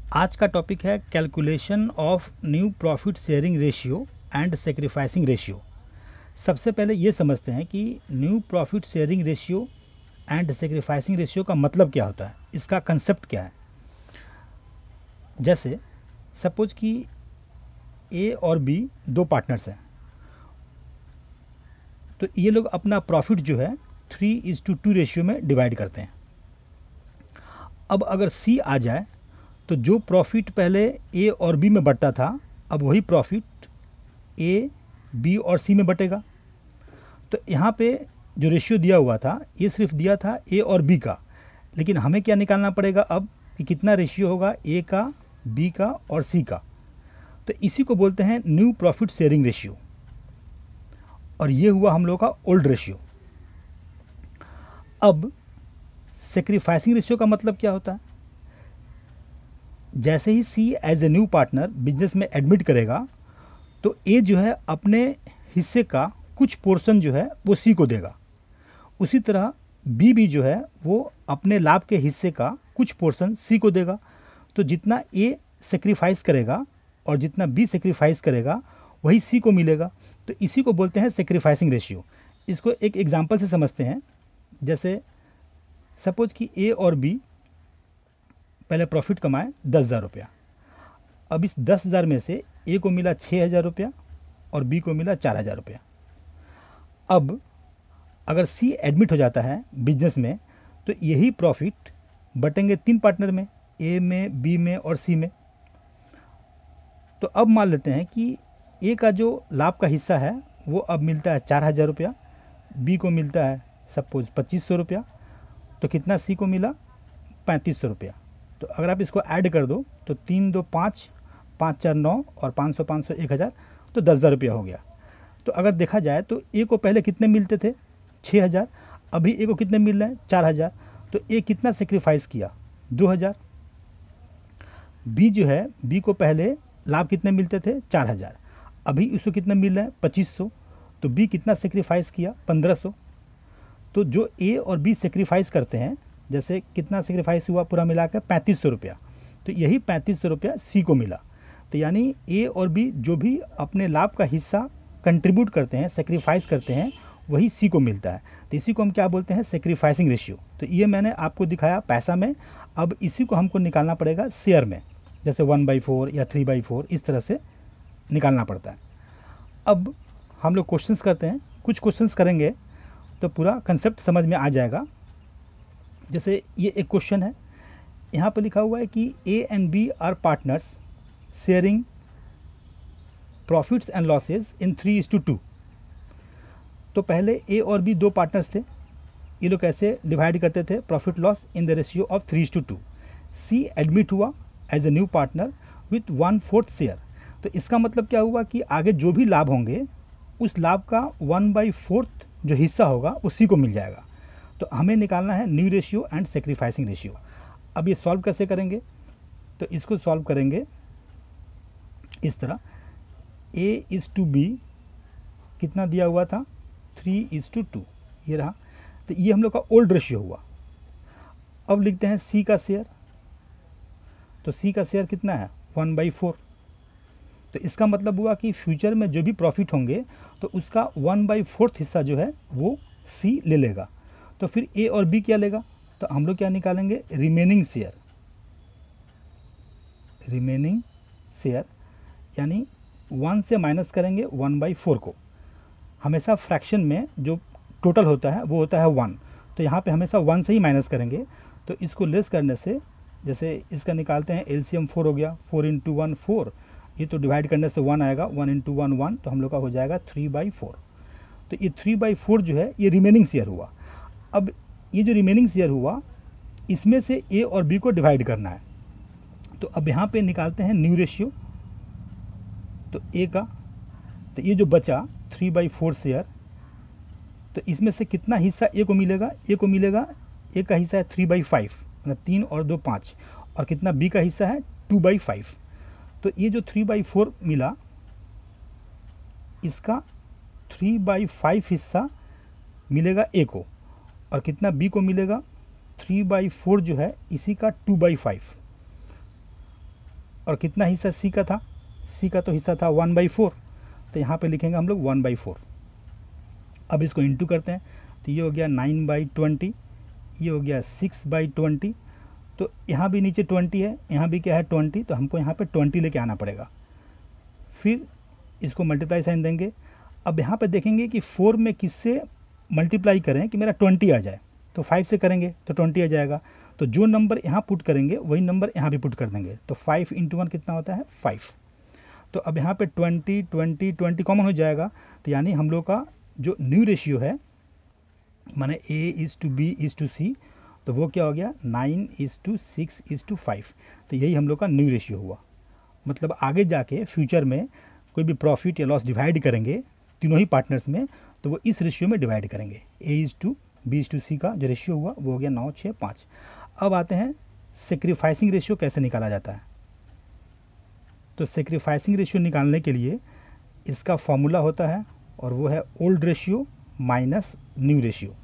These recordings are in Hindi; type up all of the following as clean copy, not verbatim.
आज का टॉपिक है calculation of new profit sharing ratio and sacrificing ratio. सबसे पहले ये समझते हैं कि new profit sharing ratio and sacrificing ratio का मतलब क्या होता है, इसका कंसेप्ट क्या है। जैसे सपोज कि ए और बी दो पार्टनर्स हैं, तो ये लोग अपना प्रॉफिट जो है 3:2 रेशियो में डिवाइड करते हैं। अब अगर सी आ जाए तो जो प्रॉफिट पहले ए और बी में बंटता था, अब वही प्रॉफिट ए, बी और सी में बटेगा। तो यहाँ पे जो रेशियो दिया हुआ था ये सिर्फ दिया था ए और बी का, लेकिन हमें क्या निकालना पड़ेगा अब कि कितना रेशियो होगा ए का, बी का और सी का। तो इसी को बोलते हैं न्यू प्रॉफिट शेयरिंग रेशियो, और ये हुआ हम लोग का ओल्ड रेशियो। अब सेक्रीफाइसिंग रेशियो का मतलब क्या होता है। जैसे ही C as a new partner business में एडमिट करेगा तो ए जो है अपने हिस्से का कुछ पोर्शन जो है वो सी को देगा। उसी तरह बी भी जो है वो अपने लाभ के हिस्से का कुछ पोर्शन सी को देगा। तो जितना ए सेक्रीफाइस करेगा और जितना बी सेक्रीफाइस करेगा वही सी को मिलेगा। तो इसी को बोलते हैं सेक्रीफाइसिंग रेशियो। इसको एक एग्जांपल से समझते हैं। जैसे सपोज कि ए और बी पहले प्रॉफिट कमाए 10,000 रुपया। अब इस 10,000 में से ए को मिला 6,000 रुपया और बी को मिला 4,000 रुपया। अब अगर सी एडमिट हो जाता है बिजनेस में तो यही प्रॉफिट बटेंगे 3 पार्टनर में, ए में, बी में और सी में। तो अब मान लेते हैं कि ए का जो लाभ का हिस्सा है वो अब मिलता है 4,000 रुपया, बी को मिलता है सपोज 2,500 रुपया, तो कितना सी को मिला 3,500 रुपया। तो अगर आप इसको ऐड कर दो तो 3 2 5, 5 4 9 और 500 500 1,000, तो 10,000 रुपया हो गया। तो अगर देखा जाए तो ए को पहले कितने मिलते थे 6,000, अभी ए को कितने मिल रहे हैं 4,000। तो ए कितना सेक्रीफाइस किया 2,000। बी जो है, बी को पहले लाभ कितने मिलते थे 4,000, अभी उसको कितने मिल रहे हैं 2,500। तो बी कितना सेक्रीफाइस किया 1,500। तो जो ए और बी सेक्रीफाइस करते हैं, जैसे कितना सेक्रीफाइस हुआ पूरा मिलाकर 3,500 रुपया, तो यही 3,500 रुपया सी को मिला। तो यानी ए और बी जो भी अपने लाभ का हिस्सा कंट्रीब्यूट करते हैं, सेक्रीफाइस करते हैं, वही सी को मिलता है। तो इसी को हम क्या बोलते हैं सेक्रीफाइसिंग रेशियो। तो ये मैंने आपको दिखाया पैसा में। अब इसी को हमको निकालना पड़ेगा शेयर में, जैसे 1/4 या 3/4 इस तरह से निकालना पड़ता है। अब हम लोग क्वेश्चंस करते हैं, कुछ क्वेश्चंस करेंगे तो पूरा कंसेप्ट समझ में आ जाएगा। जैसे ये एक क्वेश्चन है, यहाँ पर लिखा हुआ है कि A and B are partners sharing profits and losses in 3:2। तो पहले ए और बी दो पार्टनर्स थे, ये लोग कैसे डिवाइड करते थे profit loss in the ratio of 3:2। C admit हुआ as a new partner with 1/4 share. तो इसका मतलब क्या हुआ कि आगे जो भी लाभ होंगे उस लाभ का 1/4 जो हिस्सा होगा उसी को मिल जाएगा। तो हमें निकालना है new ratio and sacrificing ratio. अब ये सॉल्व कैसे करेंगे, तो इसको सॉल्व करेंगे इस तरह। A/B कितना दिया हुआ था 3:2, ये रहा। तो ये हम लोग का ओल्ड रेशियो हुआ। अब लिखते हैं सी का शेयर। तो सी का शेयर कितना है 1/4। तो इसका मतलब हुआ कि फ्यूचर में जो भी प्रॉफिट होंगे तो उसका 1/4 हिस्सा जो है वो सी ले लेगा। तो फिर ए और बी क्या लेगा, तो हम लोग क्या निकालेंगे रिमेनिंग शेयर। रिमेनिंग शेयर यानी 1 से माइनस करेंगे 1/4 को। हमेशा फ्रैक्शन में जो टोटल होता है वो होता है 1, तो यहाँ पे हमेशा 1 से ही माइनस करेंगे। तो इसको लेस करने से, जैसे इसका निकालते हैं एलसीएम 4 हो गया, 4 × 1 4, ये तो डिवाइड करने से 1 आएगा, 1 × 1 1, तो हम लोग का हो जाएगा 3/4। तो ये 3/4 जो है ये रिमेनिंग शेयर हुआ। अब ये जो रिमेनिंग शेयर हुआ इसमें से ए और बी को डिवाइड करना है। तो अब यहाँ पे निकालते हैं न्यू रेशियो। तो ए का, तो ये जो बचा 3/4 शेयर, तो इसमें से कितना हिस्सा ए को मिलेगा, ए को मिलेगा, ए का हिस्सा है 3/5, मतलब 3 और 2 5, और कितना बी का हिस्सा है 2/5। तो ये जो 3/4 मिला, इसका 3/5 हिस्सा मिलेगा ए को, और कितना बी को मिलेगा 3/4 जो है इसी का 2/5। और कितना हिस्सा सी का था, सी का तो हिस्सा था 1/4, तो यहाँ पे लिखेंगे हम लोग 1/4। अब इसको इंटू करते हैं, तो ये हो गया 9/20, ये हो गया 6/20, तो यहाँ भी नीचे 20 है, यहाँ भी क्या है 20, तो हमको यहाँ पे 20 लेके आना पड़ेगा। फिर इसको मल्टीप्लाई साइन देंगे। अब यहाँ पे देखेंगे कि 4 में किससे मल्टीप्लाई करें कि मेरा 20 आ जाए, तो 5 से करेंगे तो 20 आ जाएगा। तो जो नंबर यहाँ पुट करेंगे वही नंबर यहाँ भी पुट कर देंगे, तो 5 × 1 कितना होता है 5। तो अब यहाँ पे 20 20 20 कॉमन हो जाएगा, तो यानी हम लोग का जो न्यू रेशियो है माने A/B/C, तो वो क्या हो गया 9:6:5। तो यही हम लोग का न्यू रेशियो हुआ। मतलब आगे जाके फ्यूचर में कोई भी प्रॉफिट या लॉस डिवाइड करेंगे तीनों ही पार्टनर्स में, तो वो इस रेशियो में डिवाइड करेंगे। A/B/C का जो रेशियो हुआ वो हो गया 9:6:5। अब आते हैं सेक्रीफाइसिंग रेशियो कैसे निकाला जाता है। तो सेक्रीफाइसिंग रेशियो निकालने के लिए इसका फॉर्मूला होता है और वो है old ratio minus new ratio.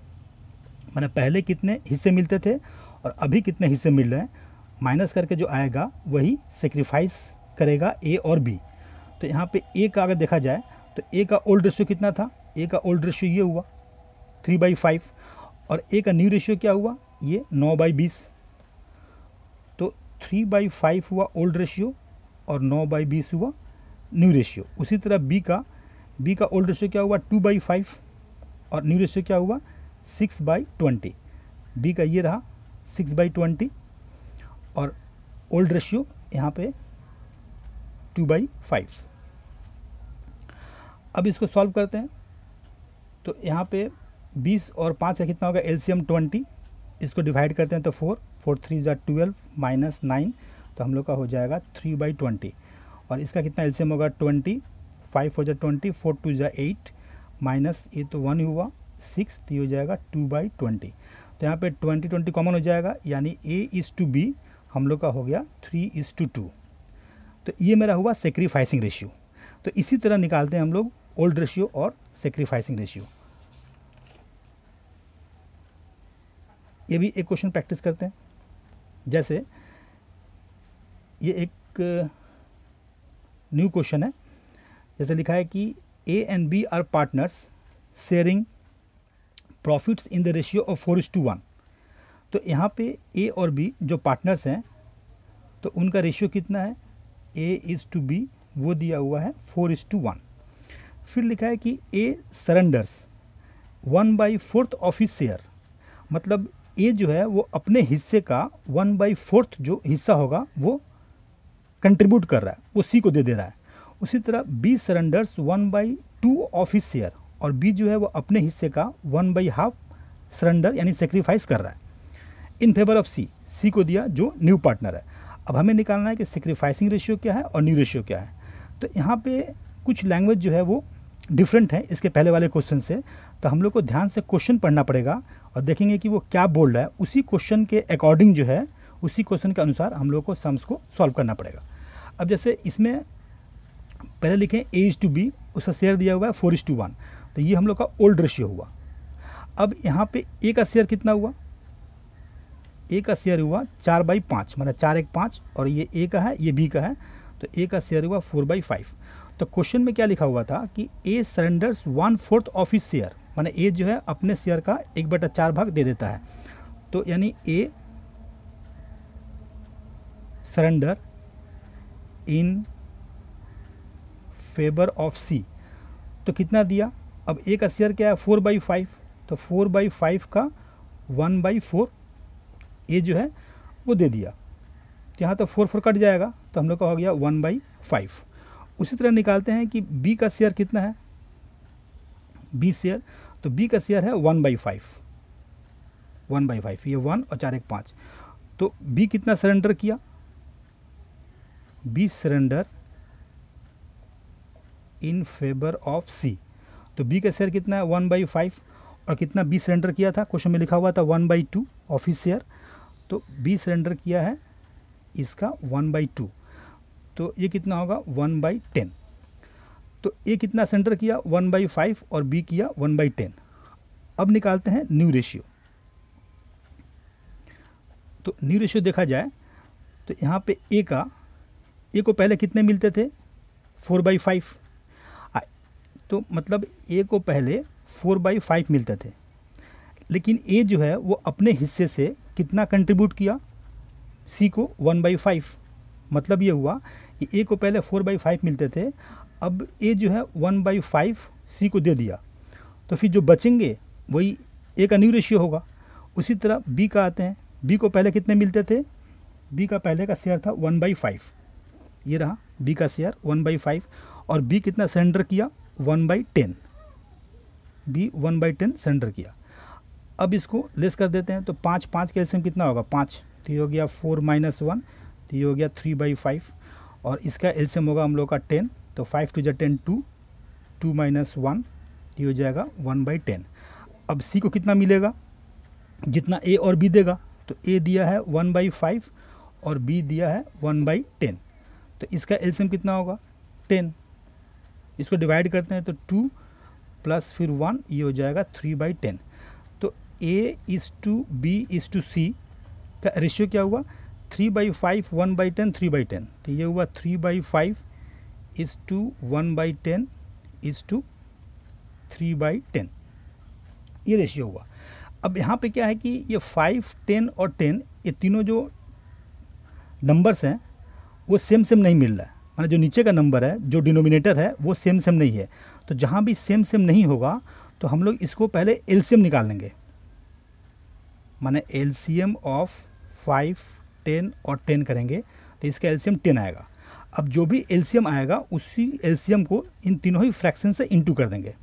माने पहले कितने हिस्से मिलते थे और अभी कितने हिस्से मिल रहे हैं, माइनस करके जो आएगा वही सेक्रीफाइस करेगा ए और बी। तो यहाँ पे ए का अगर देखा जाए तो ए का ओल्ड रेशियो कितना था, ए का ओल्ड रेशियो ये हुआ 3/5, और ए का न्यू रेशियो क्या हुआ ये 9/20। तो 3/5 हुआ ओल्ड रेशियो और 9/20 हुआ न्यू रेशियो। उसी तरह बी का ओल्ड रेशियो क्या हुआ 2/5 और न्यू रेशियो क्या हुआ 6/20। बी का ये रहा 6/20 और ओल्ड रेशियो यहाँ पे 2/5। अब इसको सॉल्व करते हैं, तो यहाँ पे 20 और 5 का कितना होगा एलसीएम 20, इसको डिवाइड करते हैं तो 4 4 3 = 12 माइनस 9, तो हम लोग का हो जाएगा 3/20। और इसका कितना एलसीएम होगा 20, 5 हो जाए 20, 4 2 = 8 माइनस ये तो 1 हुआ 6, तो ये हो जाएगा 2/20। तो यहाँ पे 20 20 कॉमन हो जाएगा, यानी A/B हम लोग का हो गया 3:2। तो ये मेरा हुआ सेक्रीफाइसिंग रेशियो। तो इसी तरह निकालते हैं हम लोग ओल्ड रेशियो और सेक्रीफाइसिंग रेशियो। ये भी एक क्वेश्चन प्रैक्टिस करते हैं। जैसे ये एक न्यू क्वेश्चन है, जैसे लिखा है कि A and B are partners sharing profits in the ratio of 4:1। तो यहाँ पे A और B जो पार्टनर्स हैं तो उनका रेशियो कितना है A/B, वो दिया हुआ है 4:1। फिर लिखा है कि A surrenders 1/4 of his share, मतलब A जो है वो अपने हिस्से का 1/4 जो हिस्सा होगा वो कंट्रीब्यूट कर रहा है, वो C को दे दे रहा है। उसी तरह B surrenders 1/2 of his share, और B जो है वो अपने हिस्से का 1/2 सरेंडर यानी सेक्रीफाइस कर रहा है इन फेवर ऑफ C को दिया जो न्यू पार्टनर है। अब हमें निकालना है कि सेक्रीफाइसिंग रेशियो क्या है और न्यू रेशियो क्या है। तो यहाँ पे कुछ लैंग्वेज जो है वो डिफरेंट है इसके पहले वाले क्वेश्चन से, तो हम लोग को ध्यान से क्वेश्चन पढ़ना पड़ेगा और देखेंगे कि वो क्या बोल रहा है, उसी क्वेश्चन के अकॉर्डिंग जो है उसी क्वेश्चन के अनुसार हम लोग को सम्स को सॉल्व करना पड़ेगा। अब जैसे इसमें पहले लिखें A/B, उसका शेयर दिया हुआ है 4:1, तो ये हम लोग का ओल्ड रेशियो हुआ। अब यहाँ पे A का शेयर कितना हुआ, A का शेयर हुआ 4/5, मतलब 4 1 5, और ये A का है ये B का है, तो A का शेयर हुआ 4/5। तो क्वेश्चन में क्या लिखा हुआ था कि A surrenders 1/4 of his share, माने A जो है अपने शेयर का 1/4 भाग दे देता है। तो यानी A surrender in favour of C, तो कितना दिया। अब A का शेयर क्या है 4/5, तो 4/5 का 1/4 A जो है वो दे दिया, तो यहाँ तो 4 4 कट जाएगा, तो हम लोग का हो गया 1/5। उसी तरह निकालते हैं कि B का शेयर कितना है, B शेयर, तो B का शेयर है 1/5, 1/5, ये 1 और 4 1 5, तो B कितना सरेंडर किया, B surrender in favour of C, तो B का शेयर कितना है 1/5, और कितना B सरेंडर किया था, क्वेश्चन में लिखा हुआ था 1/2 ऑफ हिज शेयर, तो B सरेंडर किया है इसका 1/2, तो ये कितना होगा 1/10। तो A कितना सरेंडर किया 1/5 और B किया 1/10। अब निकालते हैं न्यू रेशियो। तो न्यू रेशियो देखा जाए तो यहाँ पे A ए को पहले कितने मिलते थे, 4/5। तो मतलब ए को पहले 4/5 मिलते थे, लेकिन ए जो है वो अपने हिस्से से कितना कंट्रीब्यूट किया, सी को 1/5। मतलब ये हुआ कि ए को पहले 4/5 मिलते थे, अब ए जो है 1/5 सी को दे दिया, तो फिर जो बचेंगे वही ए का न्यू रेशियो होगा। उसी तरह बी का आते हैं, बी को पहले कितने मिलते थे, बी का पहले का शेयर था 1/5, ये रहा बी का शेयर 1/5, और बी कितना सरेंडर किया, 1/10, बी 1/10 सरेंडर किया। अब इसको लेस कर देते हैं, तो 5 के एलसीएम कितना होगा, 5, तो ये हो गया 4 - 1, तो ये हो गया 3/5, और इसका एलसीएम होगा हम लोग का 10, तो 5 × 10 2, 2 - 1, ये हो जाएगा 1/10। अब सी को कितना मिलेगा, जितना ए और बी देगा, तो ए दिया है 1/5 और बी दिया है 1/10, तो इसका एलसीएम कितना होगा, 10। इसको डिवाइड करते हैं तो 2 प्लस फिर 1, ये हो जाएगा 3/10। तो A:B:C का रेशियो क्या हुआ, 3/5 1/10 3/10, तो ये हुआ 3/5:1/10 3/10, ये रेशियो हुआ। अब यहाँ पे क्या है कि ये 5, 10 और 10 ये तीनों जो नंबर्स हैं वो सेम नहीं मिल रहा है, माने जो नीचे का नंबर है, जो डिनोमिनेटर है वो सेम नहीं है। तो जहाँ भी सेम नहीं होगा तो हम लोग इसको पहले एलसीएम निकाल लेंगे, माने एलसीएम ऑफ 5, 10 और 10 करेंगे तो इसका एलसीएम 10 आएगा। अब जो भी एलसीएम आएगा उसी एलसीएम को इन तीनों ही फ्रैक्शन से इंटू कर देंगे,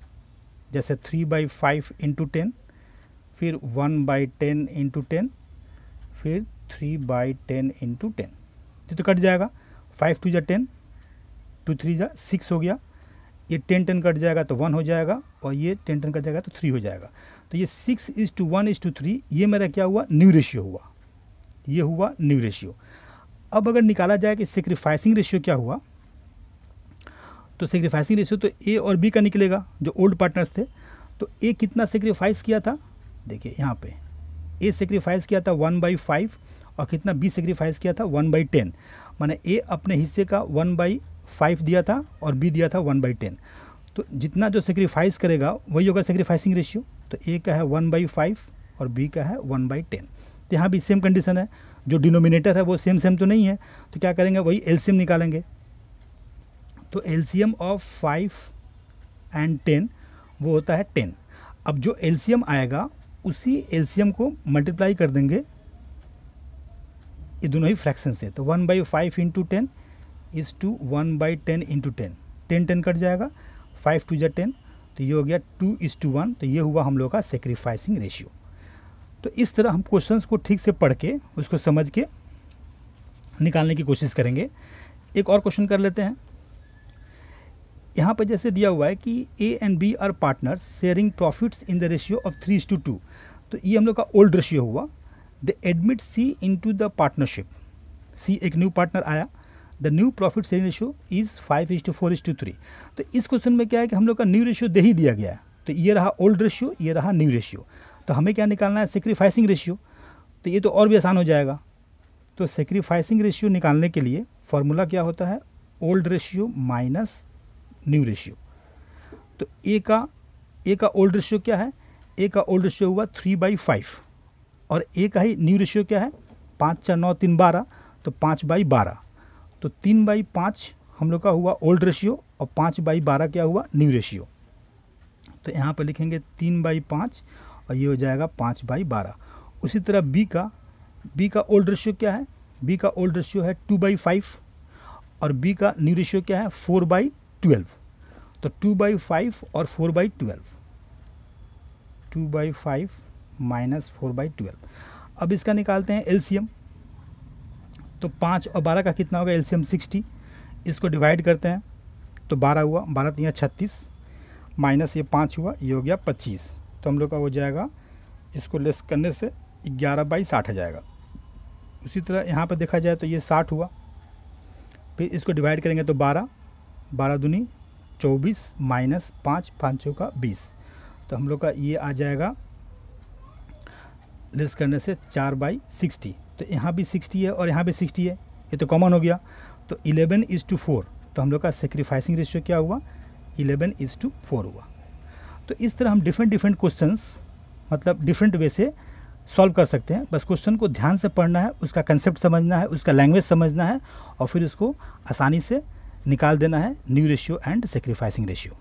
जैसे 3/5 × 10, फिर 1/10 × 10, फिर 3/10 × 10, तो कट जाएगा। 5 × 2 = 10, 2 × 3 = 6 हो गया, ये 10 10 कट जाएगा तो 1 हो जाएगा, और ये 10 10 कट जाएगा तो 3 हो जाएगा। तो ये 6:1:3 ये मेरा क्या हुआ, न्यू रेशियो हुआ, ये हुआ न्यू रेशियो। अब अगर निकाला जाए कि सेक्रीफाइसिंग रेशियो क्या हुआ, तो सेक्रीफाइसिंग रेशियो तो ए और बी का निकलेगा, जो ओल्ड पार्टनर्स थे। तो ए कितना सेक्रीफाइस किया था, देखिए यहाँ पे ए सेक्रीफाइस किया था 1/5, और कितना बी सेक्रीफाइस किया था 1/10, माने ए अपने हिस्से का 1/5 दिया था और बी दिया था 1/10। तो जितना जो सेक्रीफाइस करेगा वही होगा सेक्रीफाइसिंग रेशियो। तो ए का है 1/5 और बी का है 1/10। तो यहाँ भी सेम कंडीशन है, जो डिनोमिनेटर है वो सेम तो नहीं है, तो क्या करेंगे, वही एलसीएम निकालेंगे। तो एलसीएम ऑफ 5 और 10 वो होता है 10। अब जो एलसीएम आएगा उसी एलसीएम को मल्टीप्लाई कर देंगे ये दोनों ही फ्रैक्शन से, तो 1/5 × 10 = 1/10 × 10, 10 10 कट जाएगा, 5 × 2 = 10, तो ये हो गया 2:1, तो ये हुआ हम लोग का सेक्रीफाइसिंग रेशियो। तो इस तरह हम क्वेश्चंस को ठीक से पढ़ के उसको समझ के निकालने की कोशिश करेंगे। एक और क्वेश्चन कर लेते हैं। यहाँ पर जैसे दिया हुआ है कि A and B are partners sharing profits in the ratio of 3:2, तो ये हम लोग का ओल्ड रेशियो हुआ। They admit C into the partnership, C एक न्यू पार्टनर आया, the new profit sharing ratio is 5:4:3। तो इस क्वेश्चन में क्या है कि हम लोग का न्यू रेशियो दे ही दिया गया है, तो ये रहा ओल्ड रेशियो, ये रहा न्यू रेशियो। तो हमें क्या निकालना है, सेक्रीफाइसिंग रेशियो। तो ये तो और भी आसान हो जाएगा। तो सेक्रीफाइसिंग रेशियो निकालने के लिए फॉर्मूला क्या होता है, old ratio minus new ratio. तो ए का ओल्ड रेशियो क्या है, ए का ओल्ड रेशियो हुआ 3/5, और ए का ही न्यू रेशियो क्या है, 5 4 9 3 12, तो 5/12। तो 3/5 हम लोग का हुआ ओल्ड रेशियो, और 5/12 क्या हुआ, न्यू रेशियो। तो यहाँ पर लिखेंगे 3/5, और ये हो जाएगा 5/12। उसी तरह बी का ओल्ड रेशियो क्या है, बी का ओल्ड रेशियो है 2/5, और बी का न्यू रेशियो क्या है 4/12। तो 2/5 और 4/12, 2/5 - 4/12। अब इसका निकालते हैं एलसीएम। तो 5 और 12 का कितना होगा, एलसीएम 60। इसको डिवाइड करते हैं तो 12 हुआ, 12 3 36, माइनस ये 5 हुआ, ये हो गया 25। तो हम लोग का हो जाएगा, इसको लेस करने से 11/60 आ जाएगा। उसी तरह यहाँ पर देखा जाए तो ये 60 हुआ, फिर इसको डिवाइड करेंगे तो 12 12 × 2 = 24, माइनस 5 5 चौका 20। तो हम लोग का ये आ जाएगा लेस करने से 4/60। तो यहाँ भी 60 है और यहाँ भी 60 है, ये तो कॉमन हो गया। तो 11:4, तो हम लोग का सेक्रीफाइसिंग रेशियो क्या हुआ, 11:4 हुआ। तो इस तरह हम डिफरेंट क्वेश्चंस मतलब डिफरेंट वे से सॉल्व कर सकते हैं। बस क्वेश्चन को ध्यान से पढ़ना है, उसका कंसेप्ट समझना है, उसका लैंग्वेज समझना है और फिर उसको आसानी से निकाल देना है new ratio and sacrificing ratio.